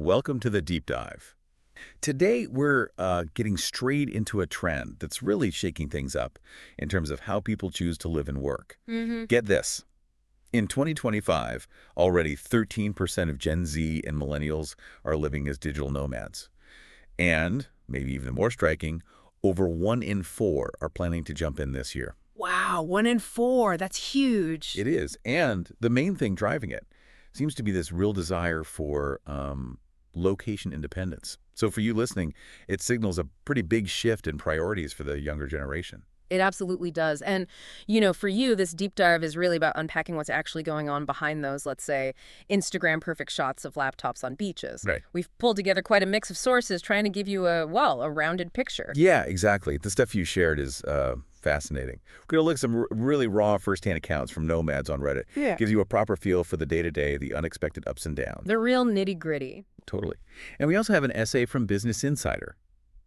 Welcome to the deep dive. Today, we're getting straight into a trend that's really shaking things up in terms of how people choose to live and work. Hmm. Get this. In 2025, already 13% of Gen Z and millennials are living as digital nomads. And, maybe even more striking, over 1 in 4 are planning to jump in this year. Wow, 1 in 4. That's huge. It is. And the main thing driving it seems to be this real desire for location independence. So for you listening, it signals a pretty big shift in priorities for the younger generation. It absolutely does. And, for you, this deep dive is really about unpacking what's actually going on behind those, let's say, Instagram perfect shots of laptops on beaches. Right. We've pulled together quite a mix of sources trying to give you a rounded picture. Yeah, exactly. The stuff you shared is fascinating. We're going to look at some really raw firsthand accounts from nomads on Reddit. Yeah. Gives you a proper feel for the day-to-day, the unexpected ups and downs. The real nitty-gritty. Totally. And we also have an essay from Business Insider.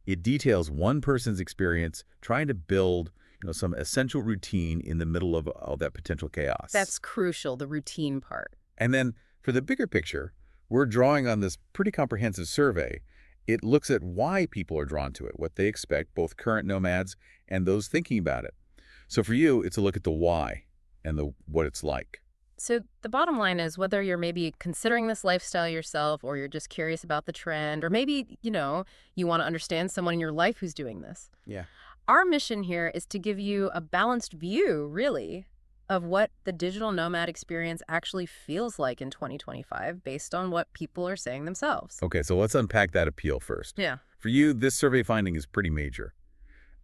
It details one person's experience trying to build some essential routine in the middle of all that potential chaos. That's crucial, the routine part. And then for the bigger picture, we're drawing on this pretty comprehensive survey. It looks at why people are drawn to it, what they expect, both current nomads and those thinking about it. So for you, it's a look at the why and what it's like. So the bottom line is whether you're maybe considering this lifestyle yourself or you're just curious about the trend or maybe, you want to understand someone in your life who's doing this. Yeah. Our mission here is to give you a balanced view, really, of what the digital nomad experience actually feels like in 2025 based on what people are saying themselves. Okay, so let's unpack that appeal first. Yeah. For you, this survey finding is pretty major.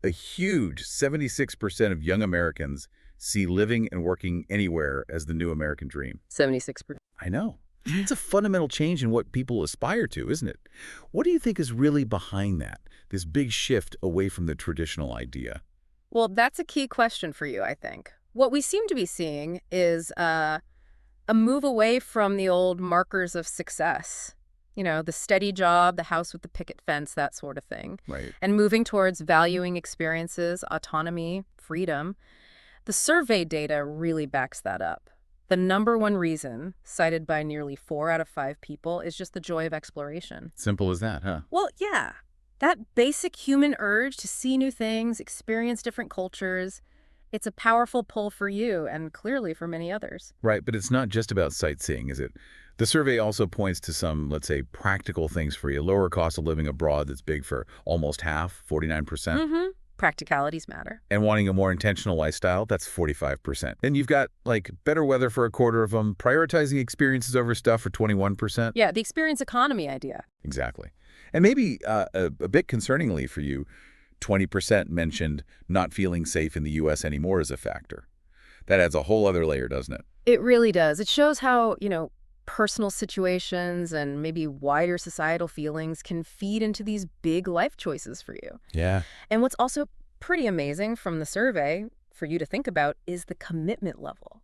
A huge 76% of young Americans see living and working anywhere as the new American dream. 76%. I know. It's a fundamental change in what people aspire to, isn't it? What do you think is really behind that, this big shift away from the traditional idea? Well, that's a key question for you, I think. What we seem to be seeing is a move away from the old markers of success. The steady job, the house with the picket fence, that sort of thing. Right. And moving towards valuing experiences, autonomy, freedom. The survey data really backs that up. The number one reason, cited by nearly 4 out of 5 people, is just the joy of exploration. Simple as that, huh? Well, yeah. That basic human urge to see new things, experience different cultures, it's a powerful pull for you and clearly for many others. Right, but it's not just about sightseeing, is it? The survey also points to some, let's say, practical things for you. Lower cost of living abroad that's big for almost half, 49%. Mm-hmm. Practicalities matter. And wanting a more intentional lifestyle, that's 45%. Then you've got, better weather for a quarter of them, prioritizing experiences over stuff for 21%. Yeah, the experience economy idea. Exactly. And maybe a bit concerningly for you, 20% mentioned not feeling safe in the U.S. anymore as a factor. That adds a whole other layer, doesn't it? It really does. It shows how, personal situations and maybe wider societal feelings can feed into these big life choices for you. Yeah. And what's also pretty amazing from the survey for you to think about is the commitment level.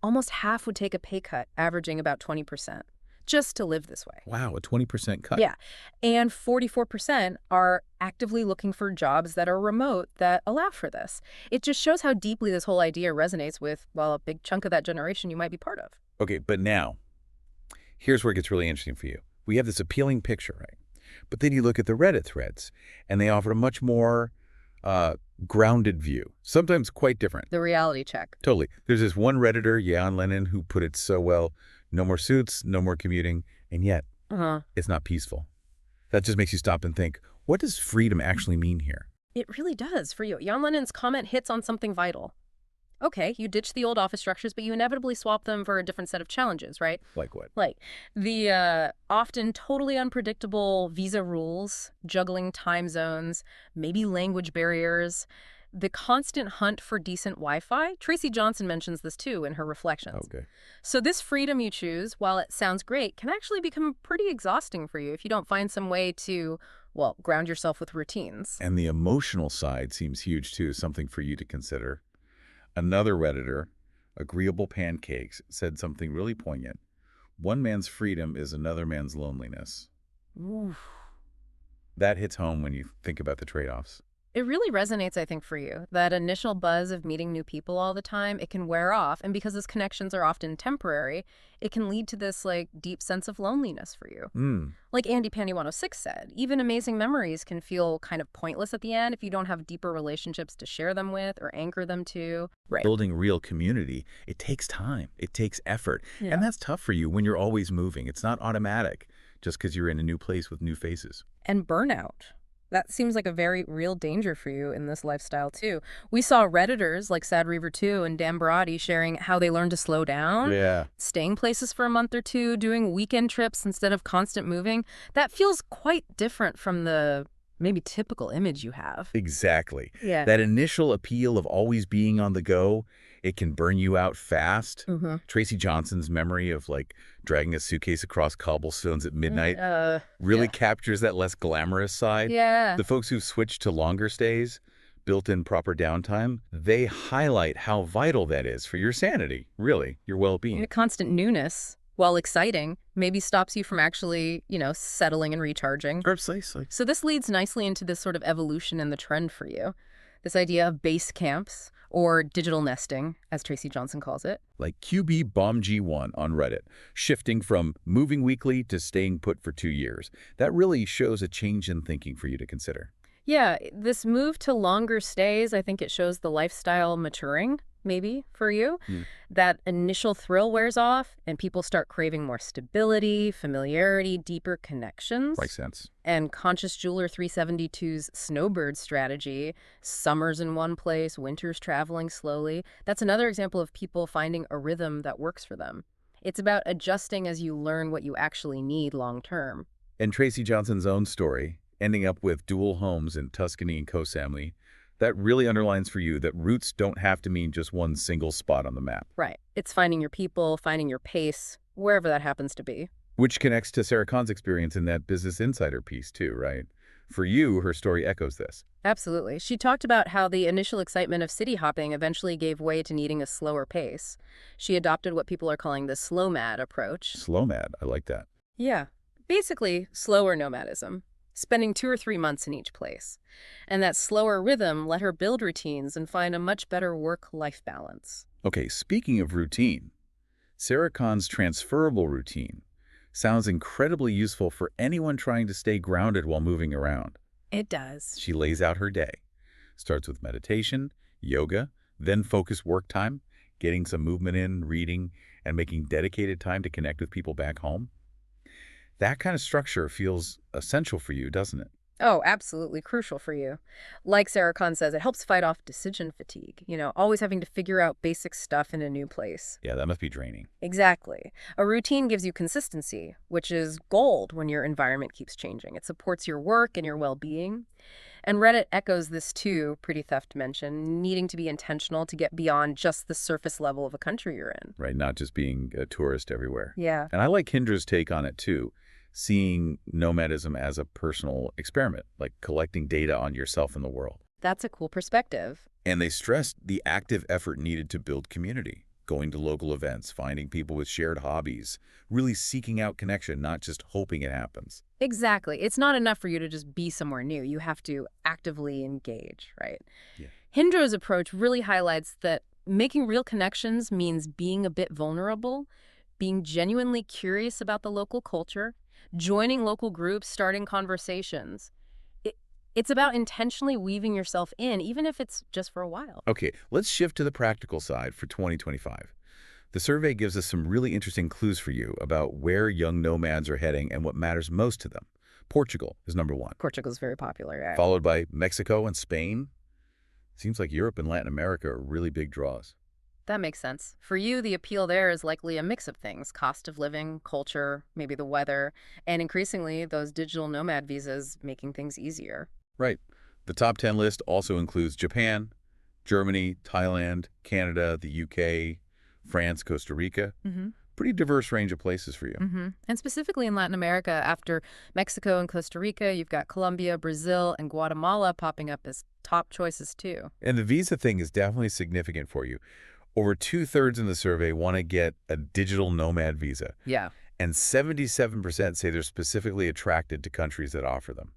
Almost half would take a pay cut, averaging about 20%, just to live this way. Wow, a 20% cut. Yeah. And 44% are actively looking for jobs that are remote that allow for this. It just shows how deeply this whole idea resonates with, well, a big chunk of that generation you might be part of. Okay, but now, here's where it gets really interesting for you. We have this appealing picture, right? But then you look at the Reddit threads, and they offer a much more grounded view, sometimes quite different. The reality check. Totally. There's this one Redditor, Jan Lennon, who put it so well, no more suits, no more commuting, and yet it's not peaceful. That just makes you stop and think, what does freedom actually mean here? It really does for you. Jan Lennon's comment hits on something vital. Okay, you ditch the old office structures, but you inevitably swap them for a different set of challenges, right? Like what? Like the often totally unpredictable visa rules, juggling time zones, maybe language barriers, the constant hunt for decent Wi-Fi. Tracy Johnson mentions this too in her reflections. Okay. So this freedom you choose, while it sounds great, can actually become pretty exhausting for you if you don't find some way to, well, ground yourself with routines. And the emotional side seems huge too, something for you to consider. Another Redditor, Agreeable Pancakes, said something really poignant. One man's freedom is another man's loneliness. Oof. That hits home when you think about the trade-offs. It really resonates, I think, for you. That initial buzz of meeting new people all the time, it can wear off. And because those connections are often temporary, it can lead to this, like, deep sense of loneliness for you. Hmm. Like Andy Pandy 106 said, even amazing memories can feel kind of pointless at the end if you don't have deeper relationships to share them with or anchor them to. Right. Building real community, it takes time. It takes effort. And Yeah. that's tough for you when you're always moving. It's not automatic just because you're in a new place with new faces. And burnout. That seems like a very real danger for you in this lifestyle, too. We saw Redditors like Sad Reaver 2 and Dan Barati sharing how they learned to slow down, Yeah. staying places for a month or two, doing weekend trips instead of constant moving. That feels quite different from the maybe typical image you have. Exactly. Yeah. That initial appeal of always being on the go, it can burn you out fast. Mm-hmm. Tracy Johnson's memory of like dragging a suitcase across cobblestones at midnight really Yeah. captures that less glamorous side. Yeah. The folks who've switched to longer stays, built in proper downtime, they highlight how vital that is for your sanity, really, your well-being. The constant newness, while exciting, maybe stops you from actually, settling and recharging. Precisely. So this leads nicely into this sort of evolution in the trend for you. This idea of base camps, or digital nesting, as Tracy Johnson calls it. Like QB Bomb G1 on Reddit, shifting from moving weekly to staying put for 2 years. That really shows a change in thinking for you to consider. Yeah, this move to longer stays, I think it shows the lifestyle maturing, maybe, for you. Hmm. That initial thrill wears off, and people start craving more stability, familiarity, deeper connections. Makes sense. And Conscious Jeweler 372's snowbird strategy, summers in one place, winters traveling slowly, that's another example of people finding a rhythm that works for them. It's about adjusting as you learn what you actually need long term. And Tracy Johnson's own story, ending up with dual homes in Tuscany and Koh-Samui, that really underlines for you that roots don't have to mean just one single spot on the map. Right. It's finding your people, finding your pace, wherever that happens to be. Which connects to Sarah Khan's experience in that Business Insider piece too, right? For you, her story echoes this. Absolutely. She talked about how the initial excitement of city hopping eventually gave way to needing a slower pace. She adopted what people are calling the slow-mad approach. Slow-mad, I like that. Yeah. Basically, slower nomadism, spending 2 or 3 months in each place. And that slower rhythm let her build routines and find a much better work-life balance. Okay, speaking of routine, Sarah Khan's transferable routine sounds incredibly useful for anyone trying to stay grounded while moving around. It does. She lays out her day. Starts with meditation, yoga, then focused work time, getting some movement in, reading, and making dedicated time to connect with people back home. That kind of structure feels essential for you, doesn't it? Oh, absolutely crucial for you. Like Sarah Khan says, it helps fight off decision fatigue, always having to figure out basic stuff in a new place. Yeah, that must be draining. Exactly. A routine gives you consistency, which is gold when your environment keeps changing. It supports your work and your well-being. And Reddit echoes this too, Pretty Theft mentioned, needing to be intentional to get beyond just the surface level of a country you're in. Right, not just being a tourist everywhere. Yeah. And I like Hindra's take on it too, seeing nomadism as a personal experiment, like collecting data on yourself and the world. That's a cool perspective. And they stressed the active effort needed to build community, going to local events, finding people with shared hobbies, really seeking out connection, not just hoping it happens. Exactly. It's not enough for you to just be somewhere new. You have to actively engage, right? Yeah. Hindra's approach really highlights that making real connections means being a bit vulnerable, being genuinely curious about the local culture, joining local groups, starting conversations. It's about intentionally weaving yourself in, even if it's just for a while. Okay, let's shift to the practical side for 2025. The survey gives us some really interesting clues for you about where young nomads are heading and what matters most to them. Portugal is #1. Portugal's very popular, yeah. Followed by Mexico and Spain. Seems like Europe and Latin America are really big draws. That makes sense. For you, the appeal there is likely a mix of things: cost of living, culture, maybe the weather, and increasingly those digital nomad visas making things easier. Right. The top 10 list also includes Japan, Germany, Thailand, Canada, the UK, France, Costa Rica. Mm-hmm. Pretty diverse range of places for you. Mm-hmm. And specifically in Latin America, after Mexico and Costa Rica, you've got Colombia, Brazil, and Guatemala popping up as top choices too. And the visa thing is definitely significant for you. Over 2/3 in the survey want to get a digital nomad visa, Yeah. and 77% say they're specifically attracted to countries that offer them.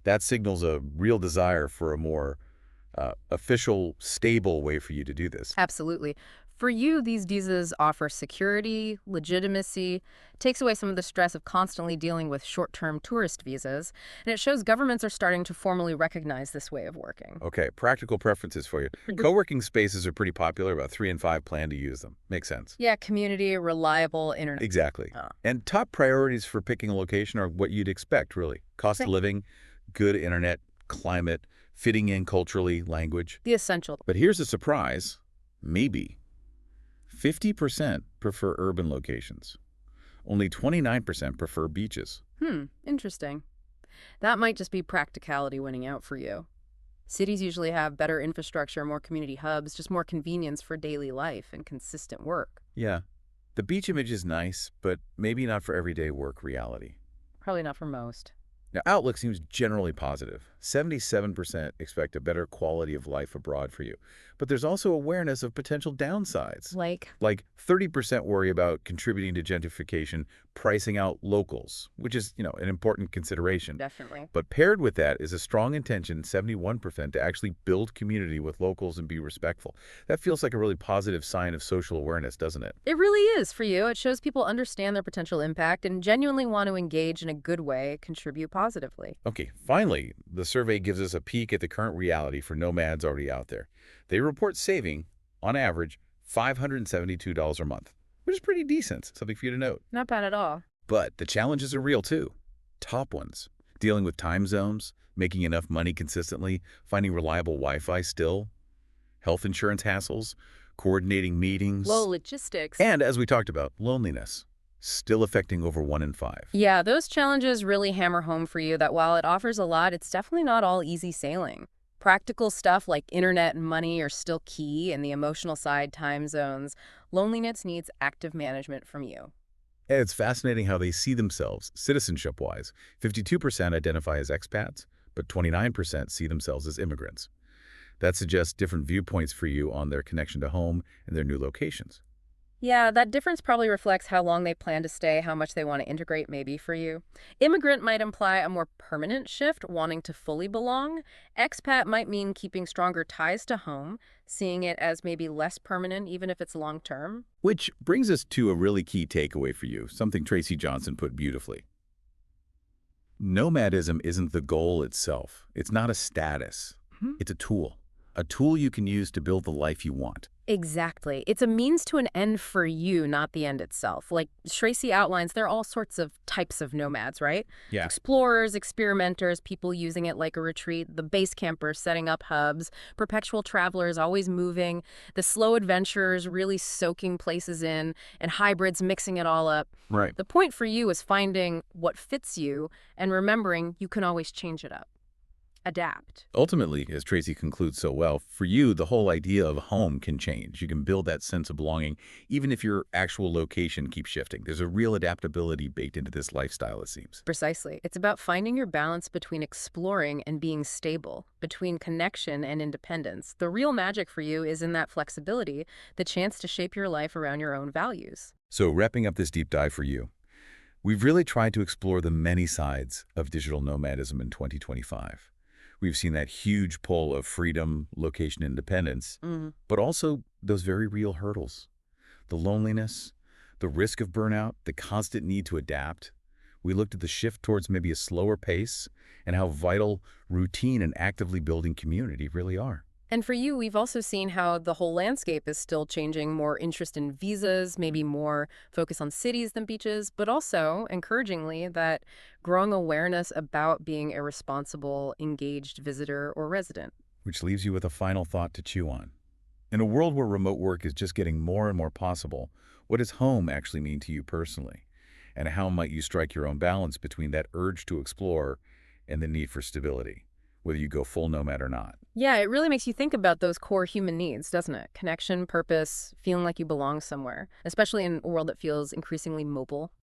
That signals a real desire for a more official, stable way for you to do this. Absolutely. For you, these visas offer security, legitimacy, takes away some of the stress of constantly dealing with short-term tourist visas, and it shows governments are starting to formally recognize this way of working. Okay, practical preferences for you. Co-working spaces are pretty popular. About 3 in 5 plan to use them. Makes sense. Yeah, community, reliable internet. Exactly. Oh, And top priorities for picking a location are what you'd expect, really. Cost of Same. living, good internet, climate, fitting in culturally, language. The essential. But here's a surprise. Maybe 50% prefer urban locations. Only 29% prefer beaches. Interesting. That might just be practicality winning out for you. Cities usually have better infrastructure, more community hubs, just more convenience for daily life and consistent work. Yeah, the beach image is nice, but maybe not for everyday work reality. Probably not for most. Now, outlook seems generally positive. 77% expect a better quality of life abroad for you. But there's also awareness of potential downsides. Like, Like 30% worry about contributing to gentrification, pricing out locals, which is, an important consideration. definitely. But paired with that is a strong intention, 71%, to actually build community with locals and be respectful. That feels like a really positive sign of social awareness, doesn't it? It really is for you. It shows people understand their potential impact and genuinely want to engage in a good way, contribute positively. Okay, finally, the survey gives us a peek at the current reality for nomads already out there. They report saving, on average, $572 a month, which is pretty decent, something for you to note. Not bad at all. But the challenges are real too. Top ones. Dealing with time zones, making enough money consistently, finding reliable Wi-Fi still, health insurance hassles, coordinating meetings, Low logistics. and as we talked about, loneliness, still affecting over 1 in 5. Yeah, those challenges really hammer home for you that while it offers a lot, it's definitely not all easy sailing. Practical stuff like internet and money are still key, and the emotional side, time zones, loneliness needs active management from you. And it's fascinating how they see themselves, citizenship-wise. 52% identify as expats, but 29% see themselves as immigrants. That suggests different viewpoints for you on their connection to home and their new locations. Yeah, that difference probably reflects how long they plan to stay, how much they want to integrate maybe for you. Immigrant might imply a more permanent shift, wanting to fully belong. Expat might mean keeping stronger ties to home, seeing it as maybe less permanent even if it's long term. Which brings us to a really key takeaway for you, something Tracy Johnson put beautifully. Nomadism isn't the goal itself. It's not a status. It's a tool. A tool you can use to build the life you want. Exactly. It's a means to an end for you, not the end itself. Like Tracy outlines, there are all sorts of types of nomads, right? Yeah. Explorers, experimenters, people using it like a retreat, the base campers setting up hubs, perpetual travelers always moving, the slow adventurers really soaking places in, and hybrids mixing it all up. Right. The point for you is finding what fits you and remembering you can always change it up. Adapt. Ultimately, as Tracy concludes so well, for you, the whole idea of home can change. You can build that sense of belonging even if your actual location keeps shifting. There's a real adaptability baked into this lifestyle, it seems. Precisely. It's about finding your balance between exploring and being stable, between connection and independence. The real magic for you is in that flexibility, the chance to shape your life around your own values. So wrapping up this deep dive for you, we've really tried to explore the many sides of digital nomadism in 2025. We've seen that huge pull of freedom, location independence, but also those very real hurdles. The loneliness, the risk of burnout, the constant need to adapt. We looked at the shift towards maybe a slower pace and how vital routine and actively building community really are. And for you, we've also seen how the whole landscape is still changing, more interest in visas, maybe more focus on cities than beaches, but also, encouragingly, that growing awareness about being a responsible, engaged visitor or resident. Which leaves you with a final thought to chew on. In a world where remote work is just getting more and more possible, what does home actually mean to you personally? And how might you strike your own balance between that urge to explore and the need for stability, whether you go full nomad or not? Yeah, it really makes you think about those core human needs, doesn't it? Connection, purpose, feeling like you belong somewhere, especially in a world that feels increasingly mobile.